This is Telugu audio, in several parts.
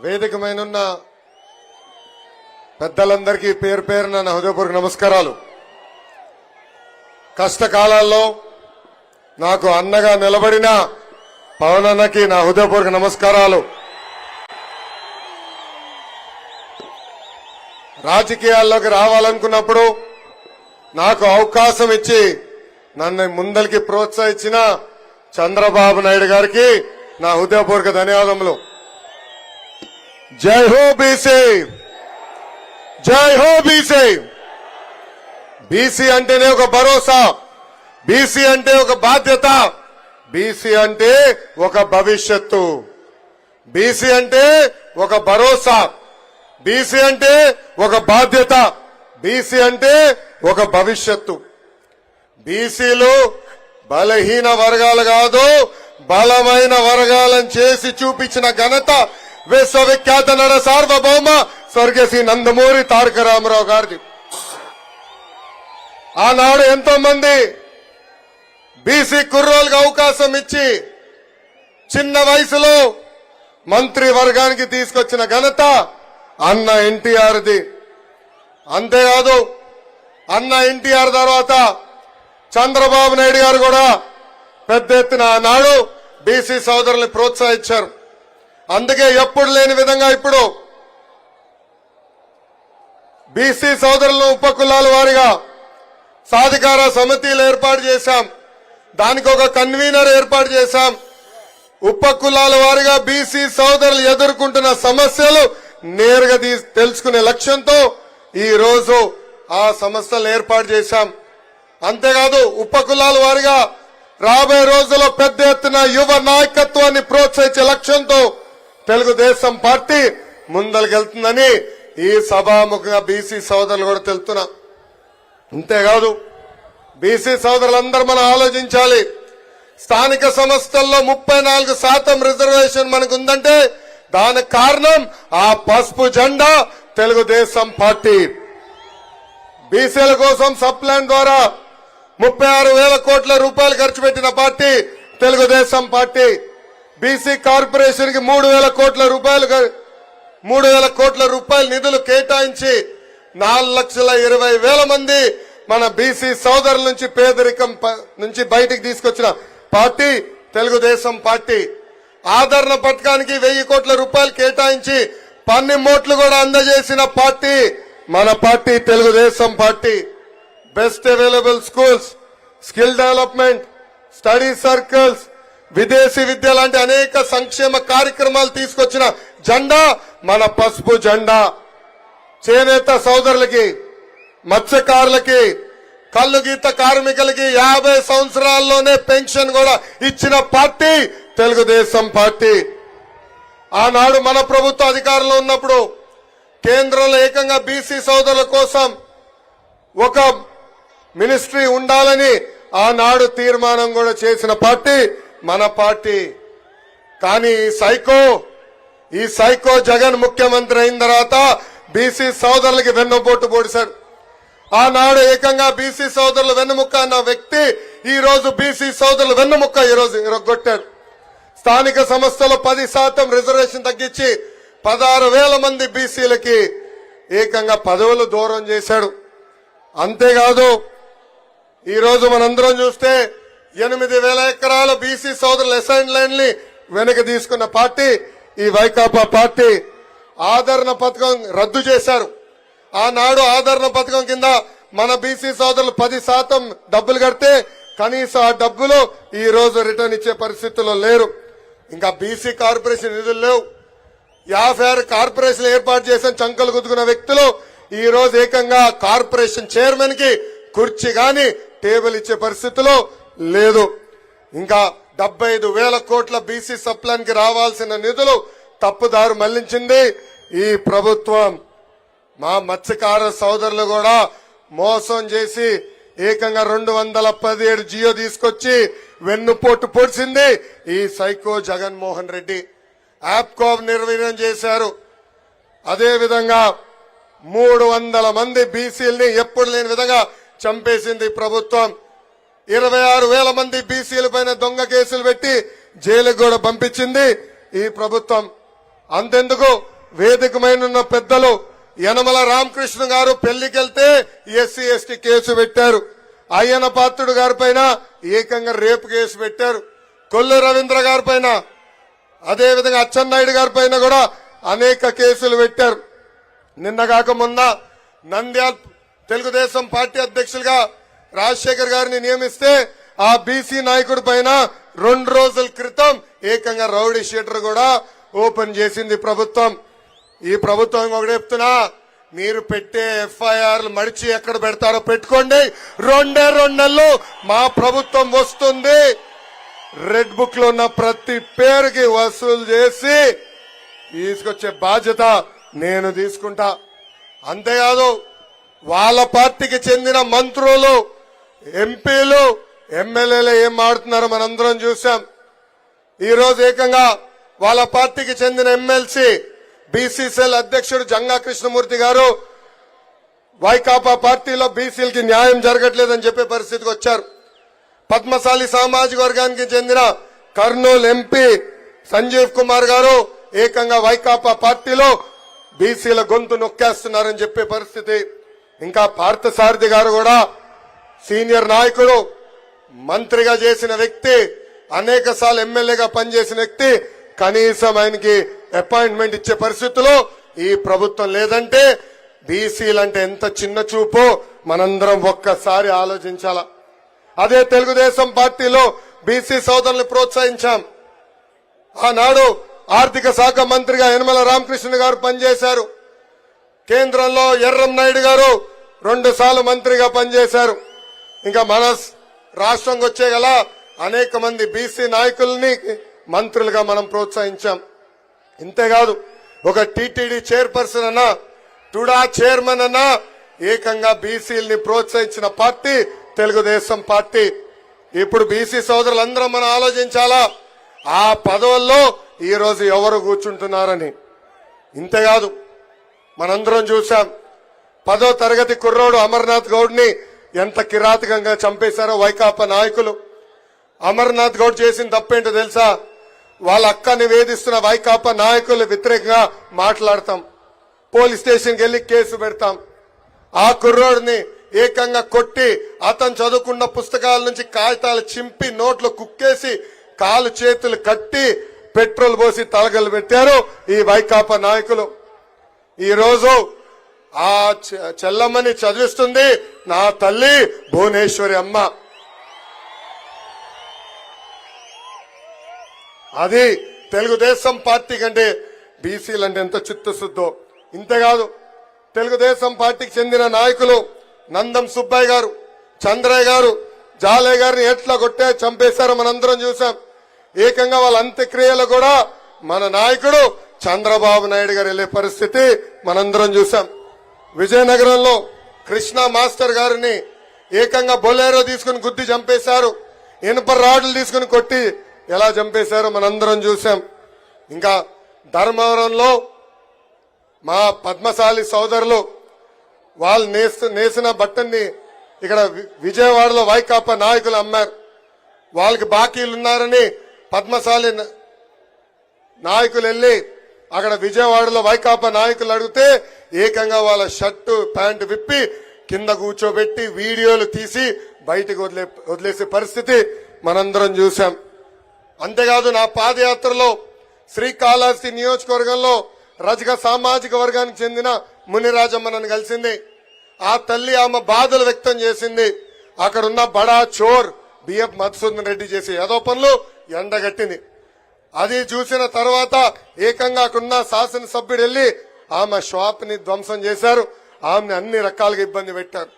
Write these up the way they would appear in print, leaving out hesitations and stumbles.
వేదికమైనున్న పెద్దలందరికీ పేరు పేరున నా హృదయపూర్వక నమస్కారాలు. కష్టకాలాల్లో నాకు అన్నగా నిలబడిన పవన్ అన్నకి నా హృదయపూర్వక నమస్కారాలు. రాజకీయాల్లోకి రావాలనుకున్నప్పుడు నాకు అవకాశం ఇచ్చి నన్ను ముందరికి ప్రోత్సహించిన చంద్రబాబు నాయుడు గారికి నా హృదయపూర్వక ధన్యవాదములు. జై హో బీసీ, జై హో బీసీ. బీసీ అంటేనే ఒక భరోసా, బీసీ అంటే ఒక బాధ్యత, బీసీ అంటే ఒక భవిష్యత్తు, బీసీ అంటే ఒక భరోసా, బీసీ అంటే ఒక బాధ్యత, బీసీ అంటే ఒక భవిష్యత్తు. బీసీలు బలహీన వర్గాలు కాదు, బలమైన వర్గాలను చేసి చూపించిన ఘనత విశ్వవిఖ్యాత నట సార్వభౌమ స్వర్గశ్రీ నందమూరి తారక రామారావు గారిది. ఆనాడు ఎంతో మంది బీసీ కుర్రోళ్ళకి అవకాశం ఇచ్చి చిన్న వయసులో మంత్రి వర్గానికి తీసుకొచ్చిన ఘనత అన్న ఎన్టీఆర్ది. అంతేకాదు అన్న ఎన్టీఆర్ తర్వాత చంద్రబాబు నాయుడు గారు కూడా పెద్ద ఎత్తున ఆనాడు బీసీ సోదరుల్ని ప్రోత్సహించారు. అందుకే ఎప్పుడు లేని విధంగా ఇప్పుడు బీసీ సోదరులను ఉపకులాల వారిగా సాధికార సమితిలు ఏర్పాటు చేశాం. దానికి ఒక కన్వీనర్ ఏర్పాటు చేశాం. ఉపకులాల వారిగా బీసీ సోదరులు ఎదుర్కొంటున్న సమస్యలు నేరుగా తెలుసుకునే లక్ష్యంతో ఈ రోజు ఆ సంస్థలు ఏర్పాటు చేశాం. అంతేకాదు ఉపకులాల వారిగా రాబోయే రోజుల్లో పెద్ద ఎత్తున యువ నాయకత్వాన్ని ప్రోత్సహించే లక్ష్యంతో తెలుగుదేశం పార్టీ ముందరికెళ్తుందని ఈ సభాముఖంగా బీసీ సోదరులు కూడా తెలుపుతున్నా. అంతేకాదు బీసీ సోదరులందరూ మనం ఆలోచించాలి. స్థానిక సంస్థల్లో 34% రిజర్వేషన్ మనకు ఉందంటే దానికి కారణం ఆ పసుపు జెండా తెలుగుదేశం పార్టీ. బీసీల కోసం సప్లాన్ ద్వారా 36,000 కోట్ల రూపాయలు ఖర్చు పెట్టిన party Telugu Desam party. BC corporation కి 3,000 కోట్ల రూపాయల నిధులు కేటాయించి 4,20,000 మంది మన బీసీ సోదరుల నుంచి పేదరికం నుంచి బయటికి తీసుకొచ్చిన పార్టీ తెలుగుదేశం పార్టీ. ఆదరణ పథకానికి 1,000 కోట్ల రూపాయలు కేటాయించి పన్నిమోట్లు కూడా అందజేసిన పార్టీ మన party Telugu Desam party. Best available schools, skill development, study circles, విదేశీ విద్య లాంటి అనేక సంక్షేమ కార్యక్రమాలు తీసుకొచ్చిన జెండా మన పసుపు జెండా. చేనేత సోదరులకి, మత్స్యకారులకి, కల్లు గీత కార్మికులకి 50 సంవత్సరాల్లోనే పెన్షన్ కూడా ఇచ్చిన పార్టీ తెలుగుదేశం పార్టీ. ఆనాడు మన ప్రభుత్వ అధికారంలో ఉన్నప్పుడు కేంద్రంలో ఏకంగా బీసీ సోదరుల కోసం ఒక మినిస్ట్రీ ఉండాలని ఆనాడు తీర్మానం కూడా చేసిన పార్టీ మన పార్టీ. కానీ ఈ సైకో జగన్ ముఖ్యమంత్రి అయిన తర్వాత బీసీ సోదరులకి వెన్నుపోటు పొడిశాడు. ఆనాడు ఏకంగా బీసీ సోదరులు వెన్నుముక్క అన్న వ్యక్తి ఈ రోజు బీసీ సోదరులు వెన్నుముక్క ఈ రోజు ఇరగొట్టాడు. స్థానిక సంస్థలో 10% రిజర్వేషన్ తగ్గించి 16,000 మంది బీసీలకి ఏకంగా పదవులు దూరం చేశాడు. అంతేకాదు ఈ రోజు మనందరం చూస్తే 8,000 ఎకరాల బీసీ సోదరుల అసైన్ ల్యాండ్ ని వెనక్కి తీసుకున్న పార్టీ ఈ వైకాపా పార్టీ. ఆదరణ పథకం రద్దు చేశారు. ఆనాడు ఆదరణ పథకం కింద మన బీసీ సోదరులు 10% డబ్బులు కడితే కనీసం ఆ డబ్బులు ఈ రోజు రిటర్న్ ఇచ్చే పరిస్థితుల్లో లేరు. ఇంకా బీసీ కార్పొరేషన్ నిధులు లేవు. 56 కార్పొరేషన్ ఏర్పాటు చేసిన చంకలు గుద్దుకున్న వ్యక్తులు ఈ రోజు ఏకంగా కార్పొరేషన్ చైర్మన్ కి కుర్చీ గాని టేబుల్ ఇచ్చే పరిస్థితిలో లేదు. ఇంకా 75,000 కోట్ల బీసీ సప్లాన్ కి రావాల్సిన నిధులు తప్పుదారు మళ్లించింది ఈ ప్రభుత్వం. మా మత్స్యకార సోదరులు కూడా మోసం చేసి ఏకంగా 217 జియో తీసుకొచ్చి వెన్నుపోటు పొడిచింది ఈ సైకో జగన్మోహన్ రెడ్డి. యాప్కాబ్ నిర్వీర్యం చేశారు. అదేవిధంగా 300 మంది బీసీలని ఎప్పుడు లేని విధంగా చంపేసింది ప్రభుత్వం. 26,000 మంది బీసీల పైన దొంగ కేసులు పెట్టి జైలుకు కూడా పంపించింది ఈ ప్రభుత్వం. అంతెందుకు వేదికమైన పెద్దలు యనమల రామకృష్ణ గారు పెళ్లికెళ్తే ఎస్సీ ఎస్టీ కేసు పెట్టారు. అయ్యన పాత్రుడు గారి పైన ఏకంగా రేపు కేసు పెట్టారు. కొల్లు రవీంద్ర గారి పైన, అదేవిధంగా అచ్చెన్నాయుడు గారి పైన కూడా అనేక కేసులు పెట్టారు. నిన్నగాక మొన్న నంద్యాల తెలుగుదేశం పార్టీ అధ్యక్షులుగా రాజశేఖర్ గారిని నియమిస్తే ఆ బీసీ నాయకుడి పైన 2 రోజుల క్రితం ఏకంగా రౌడీ షీటర్ కూడా ఓపెన్ చేసింది ప్రభుత్వం. ఈ ప్రభుత్వం ఒకటి చెప్తున్నా, మీరు పెట్టే ఎఫ్ఐఆర్లు మడిచి ఎక్కడ పెడతారో పెట్టుకోండి. 2 నెలలు మా ప్రభుత్వం వస్తుంది. రెడ్ బుక్ లో ఉన్న ప్రతి పేరుకి వసూలు చేసి తీసుకొచ్చే బాధ్యత నేను తీసుకుంటా. అంతేకాదు వాళ్ళ పార్టీకి చెందిన మంత్రులు, ఎంపీలు, ఎమ్మెల్యేలు ఏం ఆడుతున్నారో మనందరం చూసాం. ఈ రోజు ఏకంగా వాళ్ళ పార్టీకి చెందిన ఎమ్మెల్సీ బీసీసీఎల్ అధ్యక్షుడు జంగా కృష్ణమూర్తి గారు వైకాపా పార్టీలో బీసీలకి న్యాయం జరగట్లేదని చెప్పే పరిస్థితికి వచ్చారు. పద్మశాలి సామాజిక వర్గానికి చెందిన కర్నూలు ఎంపీ సంజీవ్ కుమార్ గారు ఏకంగా వైకాపా పార్టీలో బీసీల గొంతు నొక్కేస్తున్నారని చెప్పే పరిస్థితి. ఇంకా పార్థసారథి గారు కూడా సీనియర్ నాయకుడు, మంత్రిగా చేసిన వ్యక్తి, అనేక సార్లు ఎమ్మెల్యేగా పనిచేసిన వ్యక్తి, కనీసం ఆయనకి అపాయింట్మెంట్ ఇచ్చే పరిస్థితుల్లో ఈ ప్రభుత్వం లేదంటే బీసీలంటే ఎంత చిన్న చూపో మనందరం ఒక్కసారి ఆలోచించాలా. అదే తెలుగుదేశం పార్టీలో బీసీ సోదరుల్ని ప్రోత్సహించాం. ఆనాడు ఆర్థిక శాఖ మంత్రిగా యనమల రామకృష్ణ గారు పనిచేశారు. కేంద్రంలో ఎర్రం నాయుడు గారు 2 సార్లు మంత్రిగా పనిచేశారు. ఇంకా మన రాష్ట్రంకి వచ్చే గల అనేక మంది బీసీ నాయకుల్ని మంత్రులుగా మనం ప్రోత్సహించాం. ఇంతేకాదు ఒక టీటీడీ చైర్పర్సన్ అన్నా, టుడా చైర్మన్ అన్నా ఏకంగా బీసీలని ప్రోత్సహించిన పార్టీ తెలుగుదేశం పార్టీ. ఇప్పుడు బీసీ సోదరులందరం మనం ఆలోచించాలా, ఆ పదవుల్లో ఈ రోజు ఎవరు కూర్చుంటున్నారని. ఇంతేకాదు మనందరం చూశాం, 10వ తరగతి కుర్రోడు అమర్నాథ్ గౌడ్ ని ఎంత కిరాతకంగా చంపేశారో వైకాపా నాయకులు. అమర్నాథ్ గౌడ్ చేసిన తప్పేంటో తెలుసా? వాళ్ళ అక్కని వేధిస్తున్న వైకాపా నాయకులు వ్యతిరేకంగా మాట్లాడతాం, పోలీస్ స్టేషన్కి వెళ్లి కేసు పెడతాం. ఆ కుర్రోడిని ఏకంగా కొట్టి అతను చదువుకున్న పుస్తకాల నుంచి కాగితాలు చింపి నోట్లో కుక్కేసి కాలు చేతులు కట్టి పెట్రోల్ పోసి తలగలు పెట్టారు ఈ వైకాపా నాయకులు. ఈ రోజు ఆ చెల్లమ్మని చదివిస్తుంది నా తల్లి భువనేశ్వరి అమ్మ. అది తెలుగుదేశం పార్టీ కంటే బీసీలంటే ఎంత చిత్తశుద్ధో. ఇంతేకాదు తెలుగుదేశం పార్టీకి చెందిన నాయకులు నందం సుబ్బయ్య గారు, చంద్రయ్య గారు, జాలయ్య గారిని ఎట్లా కొట్టే చంపేశారో మనందరం చూసాం. ఏకంగా వాళ్ళ అంత్యక్రియలు కూడా మన నాయకుడు చంద్రబాబు నాయుడు గారు వెళ్లే పరిస్థితి మనందరం చూసాం. విజయనగరంలో కృష్ణ మాస్టర్ గారిని ఏకంగా బొలేరో తీసుకుని గుద్ది చంపేశారు. ఇనుప రాడ్లు తీసుకుని కొట్టి ఎలా చంపేశారో మనందరం చూసాం. ఇంకా ధర్మవరంలో మా పద్మశాలి సోదరులు వాళ్ళు నేసిన బట్టని ఇక్కడ విజయవాడలో వైకాపా నాయకులు అమ్మారు. వాళ్ళకి బాకీలున్నారని పద్మశాలి నాయకులు వెళ్లి అక్కడ విజయవాడలో వైకాపా నాయకులు అడిగితే ఏకంగా వాళ్ళ షర్టు ప్యాంటు విప్పి కింద కూర్చోబెట్టి వీడియోలు తీసి బయటకు వదిలేసే పరిస్థితి మనందరం చూశాం. అంతేకాదు నా పాదయాత్రలో శ్రీకాళహస్తి నియోజకవర్గంలో రజక సామాజిక వర్గానికి చెందిన మునిరాజమ్మ నన్ను కలిసింది. ఆ తల్లి ఆమె బాధలు వ్యక్తం చేసింది. అక్కడున్న బడా చోర్ బిఎఫ్ మధుసూదన్ రెడ్డి చేసే ఏదో పనులు ఎండగట్టింది. అది చూసిన తర్వాత ఏకంగా అక్కడున్న శాసనసభ్యుడు వెళ్లి ఆమె షాప్ ని ధ్వంసం చేశారు. ఆమెను అన్ని రకాలుగా ఇబ్బంది పెట్టారు.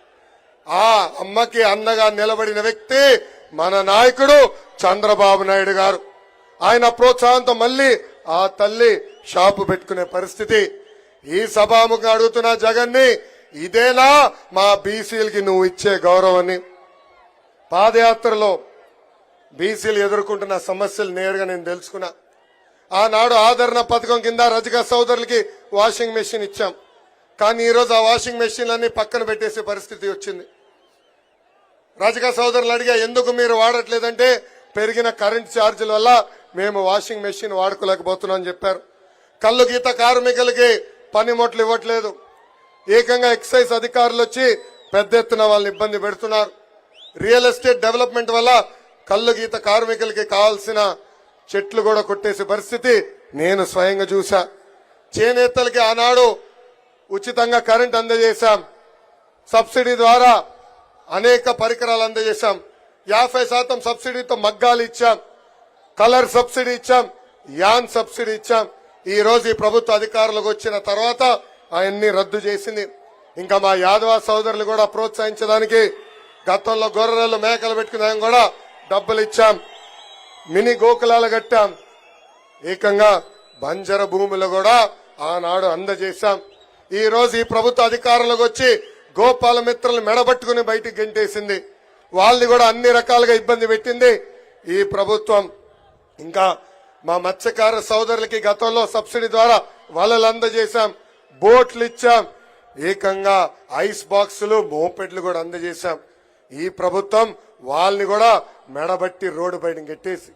ఆ అమ్మకి అండగా నిలబడిన వ్యక్తి మన నాయకుడు చంద్రబాబు నాయుడు గారు. ఆయన ప్రోత్సాహంతో మళ్లీ ఆ తల్లి షాపు పెట్టుకునే పరిస్థితి. ఈ సభాముఖం అడుగుతున్న జగన్ ని, ఇదేనా మా బీసీలకి నువ్వు ఇచ్చే గౌరవాన్ని? పాదయాత్రలో బీసీలు ఎదుర్కొంటున్న సమస్యలు నేరుగా నేను తెలుసుకున్నా. ఆనాడు ఆదరణ పథకం కింద రజక సోదరులకి వాషింగ్ మెషిన్ ఇచ్చాం. కానీ ఈరోజు ఆ వాషింగ్ మెషిన్లన్నీ పక్కన పెట్టేసే పరిస్థితి వచ్చింది. రజక సోదరులు అడిగా, ఎందుకు మీరు వాడట్లేదంటే పెరిగిన కరెంట్ ఛార్జీల వల్ల మేము వాషింగ్ మెషిన్ వాడుకోలేకపోతున్నాం అని చెప్పారు. కల్లు గీత కార్మికులకి పనిముట్లు ఇవ్వట్లేదు. ఏకంగా ఎక్సైజ్ అధికారులు వచ్చి పెద్ద ఎత్తున వాళ్ళని ఇబ్బంది పెడుతున్నారు. రియల్ ఎస్టేట్ డెవలప్మెంట్ వల్ల కల్లు గీత కార్మికులకి కావాల్సిన చెట్లు కూడా కొట్టేసే పరిస్థితి నేను స్వయంగా చూశా. చేనేతలకి ఆనాడు ఉచితంగా కరెంట్ అందజేశాం. సబ్సిడీ ద్వారా అనేక పరికరాలు అందజేశాం. 50% సబ్సిడీతో మగ్గాలు ఇచ్చాం, కలర్ సబ్సిడీ ఇచ్చాం, యాన్ సబ్సిడీ ఇచ్చాం. ఈ రోజు ఈ ప్రభుత్వ అధికారులకు వచ్చిన తర్వాత అవన్నీ రద్దు చేసింది. ఇంకా మా యాదవ సోదరులు కూడా ప్రోత్సహించడానికి గతంలో గొర్రెలు మేకలు పెట్టుకునే కూడా డబ్బులు ఇచ్చాం. మినీ గోకులాలు కట్టాం. ఏకంగా బంజర భూములు కూడా ఆనాడు అందజేశాం. ఈ రోజు ఈ ప్రభుత్వ అధికారులకు వచ్చి గోపాల మిత్రులు మెడబట్టుకుని బయటికి గెంటేసింది. వాళ్ళని కూడా అన్ని రకాలుగా ఇబ్బంది పెట్టింది ఈ ప్రభుత్వం. ఇంకా మా మత్స్యకార సోదరులకి గతంలో సబ్సిడీ ద్వారా వలలు అందజేశాం, బోట్లు ఇచ్చాం, ఏకంగా ఐస్ బాక్సులు మోపెడ్లు కూడా అందజేశాం. ఈ ప్రభుత్వం వాళ్ళని కూడా మెడబట్టి రోడ్డు బయట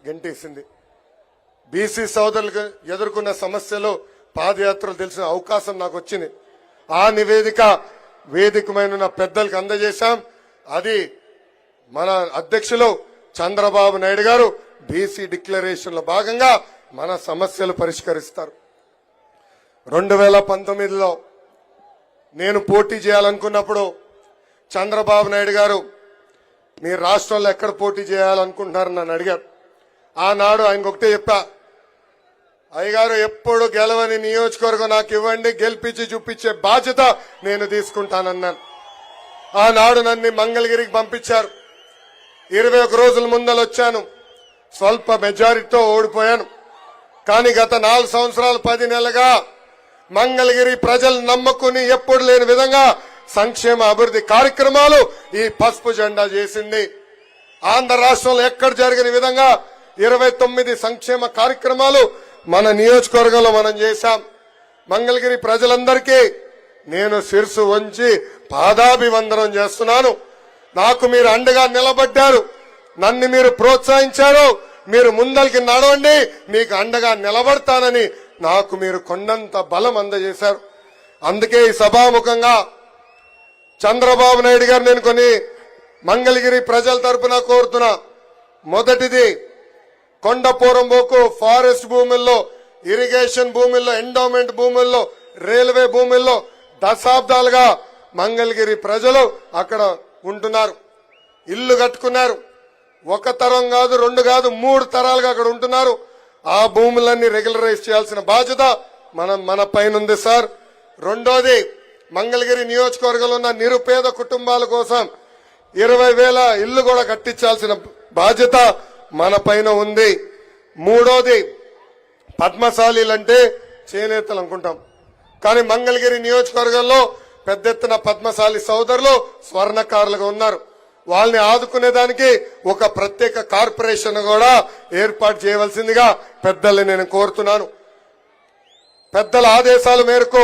గెంటేసింది. బీసీ సోదరులకు ఎదుర్కొన్న సమస్యలు పాదయాత్రలు తెలిసిన అవకాశం నాకు వచ్చింది. ఆ నివేదిక వేదికమైన పెద్దలకు అందజేశాం. అది మన అధ్యక్షులు చంద్రబాబు నాయుడు గారు బీసీ డిక్లరేషన్ లో భాగంగా మన సమస్యలు పరిష్కరిస్తారు. 2019లో నేను పోటీ చేయాలనుకున్నప్పుడు చంద్రబాబు నాయుడు గారు మీరు రాష్ట్రంలో ఎక్కడ పోటీ చేయాలనుకుంటున్నారని నన్ను అడిగారు. ఆనాడు ఆయనకు ఒకటే చెప్పా, అయ్యగారు ఎప్పుడు గెలవని నియోజకవర్గం నాకు ఇవ్వండి, గెలిపించి చూపించే బాధ్యత నేను తీసుకుంటానన్నాను. ఆనాడు నన్ను మంగళగిరికి పంపించారు. 21 రోజుల ముందలు వచ్చాను. స్వల్ప మెజారిటీతో ఓడిపోయాను. కానీ గత 4 సంవత్సరాలు 10 నెలలుగా మంగళగిరి ప్రజలు నమ్మకుని ఎప్పుడు లేని విధంగా సంక్షేమ అభివృద్ధి కార్యక్రమాలు ఈ పసుపు జెండా చేసింది. ఆంధ్ర రాష్ట్రంలో ఎక్కడ జరిగిన విధంగా 29 సంక్షేమ కార్యక్రమాలు మన నియోజకవర్గంలో మనం చేశాం. మంగళగిరి ప్రజలందరికీ నేను శిరసు వంచి పాదాభివందనం చేస్తున్నాను. నాకు మీరు అండగా నిలబడ్డారు, నన్ను మీరు ప్రోత్సహించారు. మీరు ముందరికి నడవండి, మీకు అండగా నిలబడతానని నాకు మీరు కొండంత బలం అందజేశారు. అందుకే ఈ సభాముఖంగా చంద్రబాబు నాయుడు గారు నేను కొన్ని మంగళగిరి ప్రజల తరపున కోరుతున్నా. మొదటిది, కొండపోరంబోకు ఫారెస్ట్ భూముల్లో, ఇరిగేషన్ భూముల్లో, ఎండోమెంట్ భూముల్లో, రైల్వే భూముల్లో దశాబ్దాలుగా మంగళగిరి ప్రజలు అక్కడ ఉంటున్నారు, ఇల్లు కట్టుకున్నారు. 1 తరం కాదు, 2 కాదు, 3 తరాలుగా అక్కడ ఉంటున్నారు. ఆ భూములన్నీ రెగ్యులరైజ్ చేయాల్సిన బాధ్యత మన పైన ఉంది సార్. రెండోది, మంగళగిరి నియోజకవర్గంలో ఉన్న నిరుపేద కుటుంబాల కోసం 20,000 ఇల్లు కూడా కట్టించాల్సిన బాధ్యత మన పైన ఉంది. మూడోది, పద్మశాలీలంటే చేనేతలు అనుకుంటాం, కానీ మంగళగిరి నియోజకవర్గంలో పెద్ద ఎత్తున పద్మశాలి సోదరులు స్వర్ణకారులుగా ఉన్నారు. వాళ్ళని ఆదుకునేదానికి ఒక ప్రత్యేక కార్పొరేషన్ కూడా ఏర్పాటు చేయవలసిందిగా పెద్దల్ని నేను కోరుతున్నాను. పెద్దల ఆదేశాల మేరకు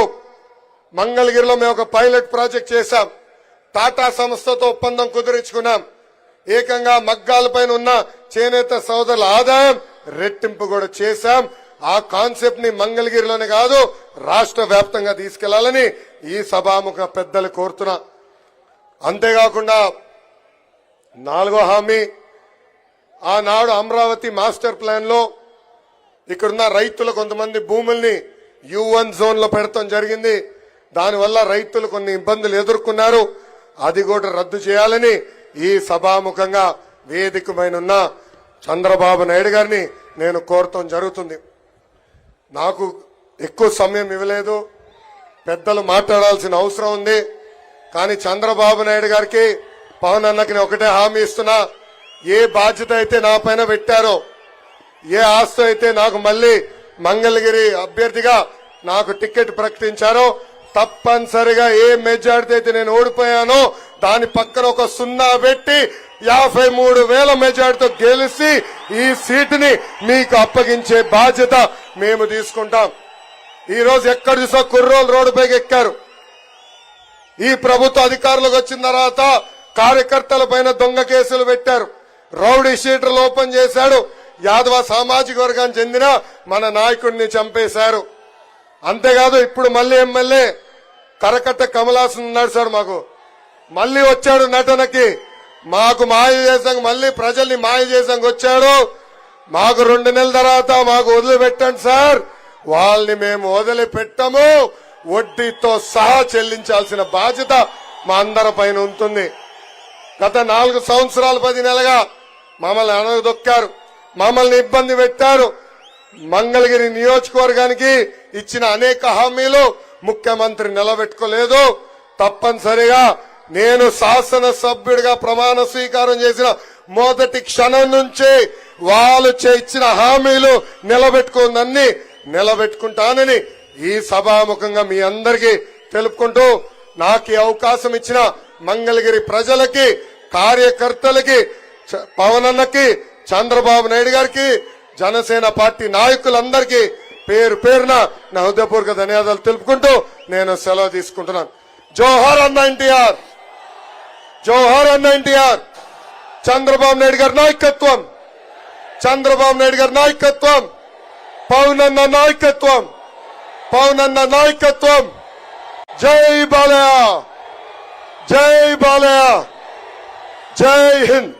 మంగళగిరిలో మేము ఒక పైలట్ ప్రాజెక్ట్ చేశాం. టాటా సంస్థతో ఒప్పందం కుదుర్చుకున్నాం. ఏకంగా మగ్గాలపైన ఉన్న చేనేత సోదరుల ఆదాయం రెట్టింపు కూడా చేశాం. ఆ కాన్సెప్ట్ ని మంగళగిరిలోనే కాదు రాష్ట్ర వ్యాప్తంగా తీసుకెళ్లాలని ఈ సభాముఖ పెద్దలు కోరుతున్నా. అంతేకాకుండా 4వ హామీ, ఆనాడు అమరావతి మాస్టర్ ప్లాన్ లో ఇక్కడున్న రైతులు కొంతమంది భూముల్ని U1 జోన్ లో పెడతాం జరిగింది. దానివల్ల రైతులు కొన్ని ఇబ్బందులు ఎదుర్కొన్నారు. అది కూడా రద్దు చేయాలని ఈ సభాముఖంగా వేదికమైన చంద్రబాబు నాయుడు గారిని నేను కోరటం జరుగుతుంది. నాకు ఎక్కువ సమయం ఇవ్వలేదు, పెద్దలు మాట్లాడాల్సిన అవసరం ఉంది. కానీ చంద్రబాబు నాయుడు గారికి, పవన్ అన్నకి ఒకటే హామీ ఇస్తున్నా, ఏ బాధ్యత అయితే నా పైన పెట్టారో, ఏ ఆస్తి అయితే నాకు మళ్ళీ మంగళగిరి అభ్యర్థిగా నాకు టికెట్ ప్రకటించారో, తప్పనిసరిగా ఏ మెజార్టీ అయితే నేను ఓడిపోయానో దాని పక్కన ఒక 0 పెట్టి 53,000 మెజార్టీతో గెలిచి ఈ సీటుని మీకు అప్పగించే బాధ్యత మేము తీసుకుంటాం. ఈ రోజు ఎక్కడ చూసా కుర్రోలు రోడ్డుపైకి ఎక్కారు. ఈ ప్రభుత్వ అధికారులకు వచ్చిన తర్వాత కార్యకర్తల పైన దొంగ కేసులు పెట్టారు, రౌడీ షీటర్లు ఓపెన్ చేశాడు, యాదవ సామాజిక వర్గానికి చెందిన మన నాయకుడిని చంపేశారు. అంతేకాదు ఇప్పుడు మళ్ళీ ఎమ్మెల్యే కరకట్ట కమలాసన్ ఉన్నాడు సార్. మాకు మళ్ళీ వచ్చాడు నటనకి, మాకు మాయ చేసాం, మళ్ళీ ప్రజల్ని మాయ చేసాం వచ్చాడు. మాకు 2 నెలల తర్వాత మాకు వదిలిపెట్టండి సార్, వాళ్ళని మేము వదిలిపెట్టము, వడ్డీతో సహా చెల్లించాల్సిన బాధ్యత మా అందరి పైన ఉంటుంది. గత 4 సంవత్సరాలు 10 నెలలుగా మమ్మల్ని అనగదొక్కారు, మమ్మల్ని ఇబ్బంది పెట్టారు. మంగళగిరి నియోజకవర్గానికి ఇచ్చిన అనేక హామీలు ముఖ్యమంత్రి నిలబెట్టుకోలేదు. తప్పనిసరిగా నేను శాసనసభ్యుడిగా ప్రమాణ స్వీకారం చేసిన మొదటి క్షణం నుంచి వాళ్ళు ఇచ్చిన హామీలు నిలబెట్టుకుందన్ని నిలబెట్టుకుంటానని ఈ సభాముఖంగా మీ అందరికీ తెలుపుకుంటూ, నాకు ఈ అవకాశం ఇచ్చిన మంగళగిరి ప్రజలకి, కార్యకర్తలకి, పవన్ అన్నకి, చంద్రబాబు నాయుడు గారికి, జనసేన పార్టీ నాయకులందరికీ పేరు పేరున నా హృదయపూర్వక ధన్యవాదాలు తెలుపుకుంటూ నేను సెలవు తీసుకుంటున్నాను. జోహార్ అన్న ఎన్టీఆర్, జోహార్ అన్న ఎన్టీఆర్. చంద్రబాబు నాయుడు గారి నాయకత్వం, చంద్రబాబు నాయుడు గారి నాయకత్వం, పవన్ అన్న నాయకత్వం, పవన్ అన్న నాయకత్వం. జై బాలయ్య, జై బాలయ్య, జై హింద్.